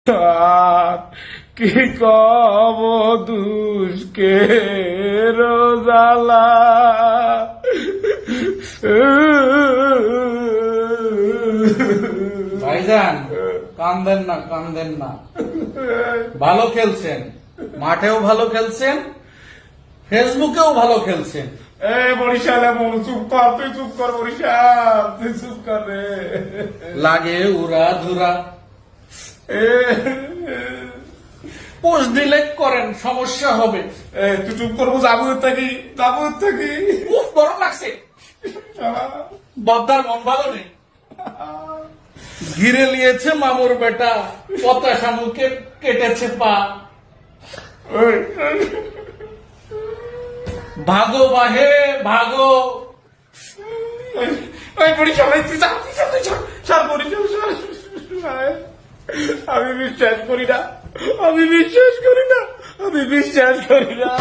আর কি কব দুষ্কে রোজালা ভাইজান কান্দেন না কান্দেন না, ভালো খেলছেন, মাঠেও ভালো খেলছেন, ফেসবুকেও ভালো খেলছেন। এ বরিশাল এমন চুপ কর, তুই চুপ কর বরিশাল, তুই চুপ কর রে। লাগে উড়া ধুরা, এ, পোস্ট ডিলেট করেন, সমস্যা হবে। এ, তুই চুপ করবো, যাবো থাকি উফ গরম লাগছে, বদ্দার মন ভালো নেই। ঘিরে নিয়েছে মামুর বেটা, পতাশা মুখে কেটেছে পা। ভাগো বাহে ভাগো, বরিশাল তুই যা, সর বরিশাল সর। আমি বিশ্বাস করি না, আমি বিশ্বাস করি না।